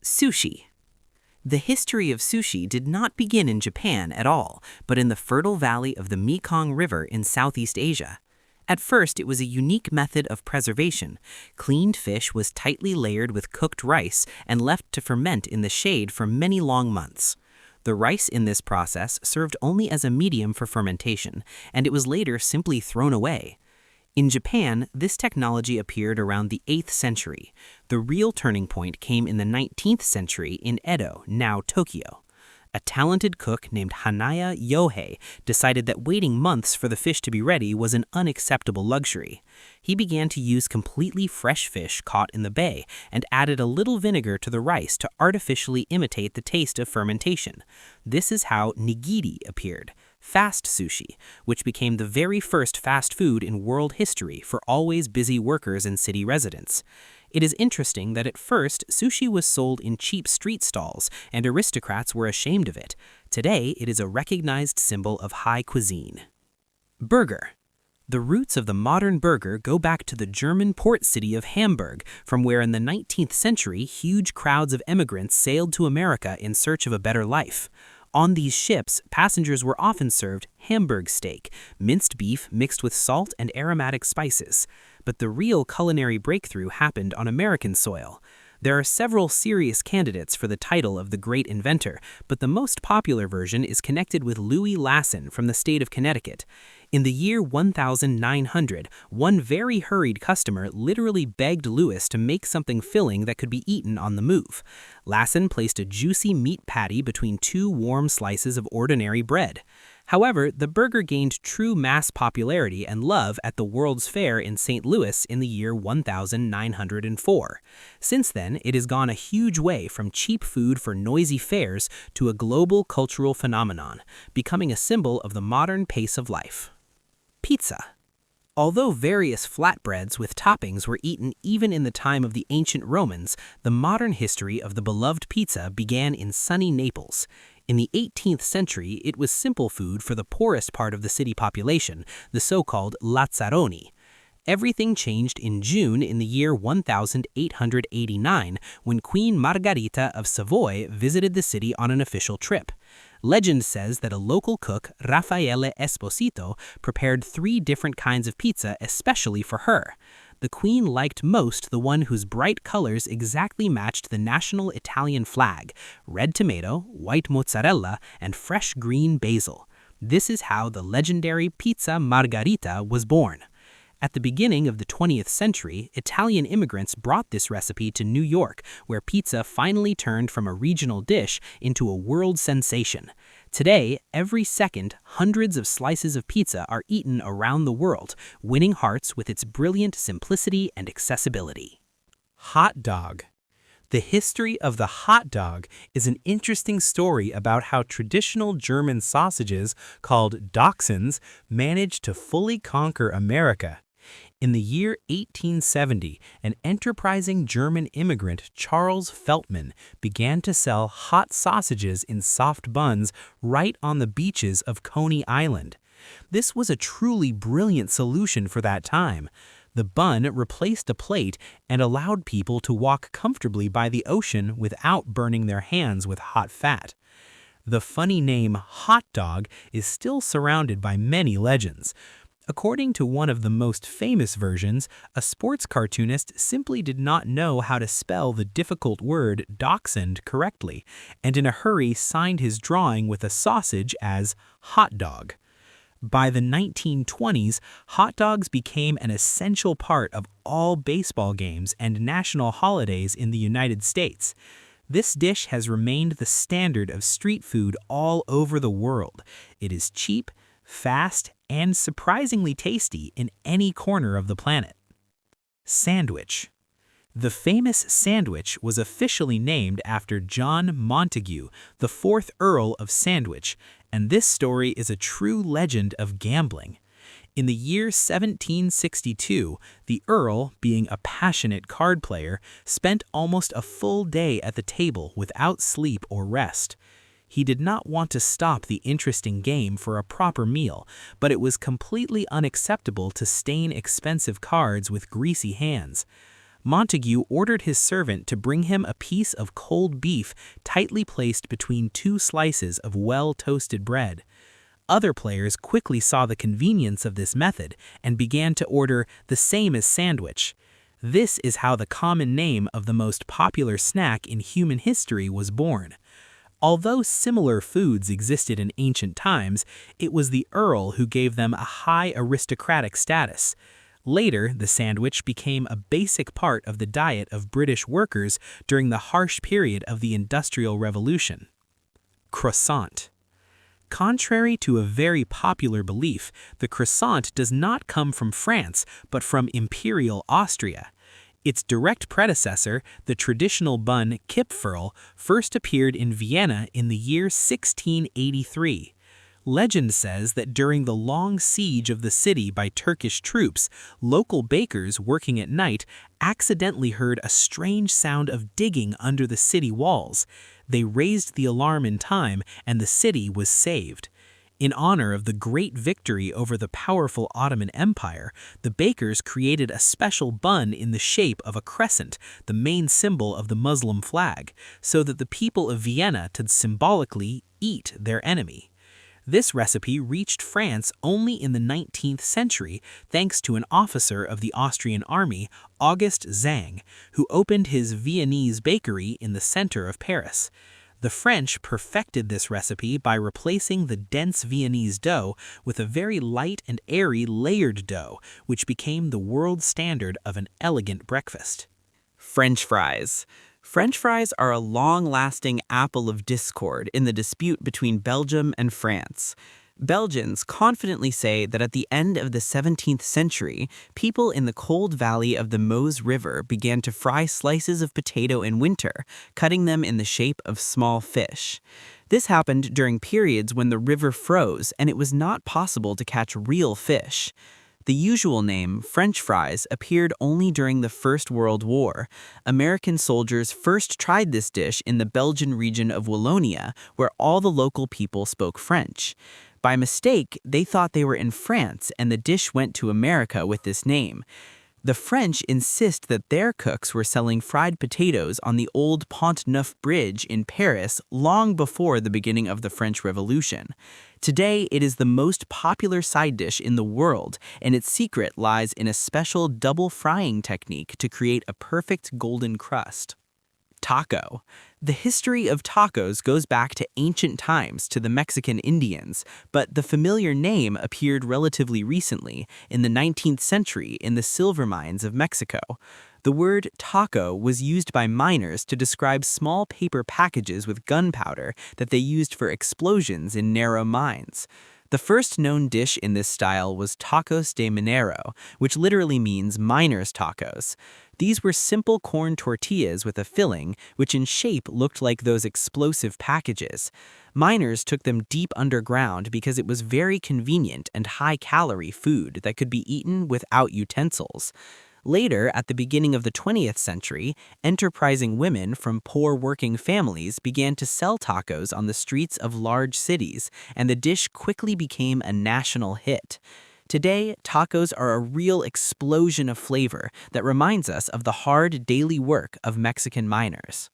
Sushi. The history of sushi did not begin in Japan at all, but in the fertile valley of the Mekong River in Southeast Asia. At first, it was a unique method of preservation. Cleaned fish was tightly layered with cooked rice and left to ferment in the shade for many long months. The rice in this process served only as a medium for fermentation, and it was later simply thrown away. In Japan, this technology appeared around the 8th century. The real turning point came in the 19th century in Edo, now Tokyo. A talented cook named Hanaya Yohei decided that waiting months for the fish to be ready was an unacceptable luxury. He began to use completely fresh fish caught in the bay and added a little vinegar to the rice to artificially imitate the taste of fermentation. This is how nigiri appeared, fast sushi, which became the very first fast food in world history for always busy workers and city residents. It is interesting that at first, sushi was sold in cheap street stalls, and aristocrats were ashamed of it. Today, it is a recognized symbol of high cuisine. Burger. The roots of the modern burger go back to the German port city of Hamburg, from where in the 19th century, huge crowds of immigrants sailed to America in search of a better life. On these ships, passengers were often served Hamburg steak, minced beef mixed with salt and aromatic spices. But the real culinary breakthrough happened on American soil. There are several serious candidates for the title of the great inventor, but the most popular version is connected with Louis Lassen from the state of Connecticut. In the year 1900, one very hurried customer literally begged Louis to make something filling that could be eaten on the move. Lassen placed a juicy meat patty between two warm slices of ordinary bread. However, the burger gained true mass popularity and love at the World's Fair in St. Louis in the year 1904. Since then, it has gone a huge way from cheap food for noisy fairs to a global cultural phenomenon, becoming a symbol of the modern pace of life. Pizza. Although various flatbreads with toppings were eaten even in the time of the ancient Romans, the modern history of the beloved pizza began in sunny Naples. In the 18th century, it was simple food for the poorest part of the city population, the so-called lazzaroni. Everything changed in June in the year 1889 when Queen Margherita of Savoy visited the city on an official trip. Legend says that a local cook, Raffaele Esposito, prepared 3 different kinds of pizza especially for her. The queen liked most the one whose bright colors exactly matched the national Italian flag: red tomato, white mozzarella, and fresh green basil. This is how the legendary Pizza Margherita was born. At the beginning of the 20th century, Italian immigrants brought this recipe to New York, where pizza finally turned from a regional dish into a world sensation. Today, every second, hundreds of slices of pizza are eaten around the world, winning hearts with its brilliant simplicity and accessibility. Hot dog. The history of the hot dog is an interesting story about how traditional German sausages called Dachshunds managed to fully conquer America. In the year 1870, an enterprising German immigrant, Charles Feltman, began to sell hot sausages in soft buns right on the beaches of Coney Island. This was a truly brilliant solution for that time. The bun replaced a plate and allowed people to walk comfortably by the ocean without burning their hands with hot fat. The funny name hot dog is still surrounded by many legends. According to one of the most famous versions, a sports cartoonist simply did not know how to spell the difficult word dachshund correctly, and in a hurry signed his drawing with a sausage as hot dog. By the 1920s, hot dogs became an essential part of all baseball games and national holidays in the United States. This dish has remained the standard of street food all over the world. It is cheap, fast, and surprisingly tasty in any corner of the planet. Sandwich. The famous sandwich was officially named after John Montagu, the 4th Earl of Sandwich, and this story is a true legend of gambling. In the year 1762, the Earl, being a passionate card player, spent almost a full day at the table without sleep or rest. He did not want to stop the interesting game for a proper meal, but it was completely unacceptable to stain expensive cards with greasy hands. Montague ordered his servant to bring him a piece of cold beef tightly placed between two slices of well-toasted bread. Other players quickly saw the convenience of this method and began to order the same as sandwich. This is how the common name of the most popular snack in human history was born. Although similar foods existed in ancient times, it was the Earl who gave them a high aristocratic status. Later, the sandwich became a basic part of the diet of British workers during the harsh period of the Industrial Revolution. Croissant. Contrary to a very popular belief, the croissant does not come from France, but from Imperial Austria. Its direct predecessor, the traditional bun Kipferl, first appeared in Vienna in the year 1683. Legend says that during the long siege of the city by Turkish troops, local bakers working at night accidentally heard a strange sound of digging under the city walls. They raised the alarm in time, and the city was saved. In honor of the great victory over the powerful Ottoman Empire, the bakers created a special bun in the shape of a crescent, the main symbol of the Muslim flag, so that the people of Vienna could symbolically eat their enemy. This recipe reached France only in the 19th century thanks to an officer of the Austrian army, August Zang, who opened his Viennese bakery in the center of Paris. The French perfected this recipe by replacing the dense Viennese dough with a very light and airy layered dough, which became the world standard of an elegant breakfast. French fries. French fries are a long-lasting apple of discord in the dispute between Belgium and France. Belgians confidently say that at the end of the 17th century, people in the cold valley of the Meuse River began to fry slices of potato in winter, cutting them in the shape of small fish. This happened during periods when the river froze and it was not possible to catch real fish. The usual name, French fries, appeared only during the First World War. American soldiers first tried this dish in the Belgian region of Wallonia, where all the local people spoke French. By mistake, they thought they were in France, and the dish went to America with this name. The French insist that their cooks were selling fried potatoes on the old Pont-Neuf Bridge in Paris long before the beginning of the French Revolution. Today, it is the most popular side dish in the world, and its secret lies in a special double frying technique to create a perfect golden crust. Taco. The history of tacos goes back to ancient times to the Mexican Indians, but the familiar name appeared relatively recently, in the 19th century in the silver mines of Mexico. The word taco was used by miners to describe small paper packages with gunpowder that they used for explosions in narrow mines. The first known dish in this style was tacos de minero, which literally means miner's tacos. These were simple corn tortillas with a filling, which in shape looked like those explosive packages. Miners took them deep underground because it was very convenient and high-calorie food that could be eaten without utensils. Later, at the beginning of the 20th century, enterprising women from poor working families began to sell tacos on the streets of large cities, and the dish quickly became a national hit. Today, tacos are a real explosion of flavor that reminds us of the hard daily work of Mexican miners.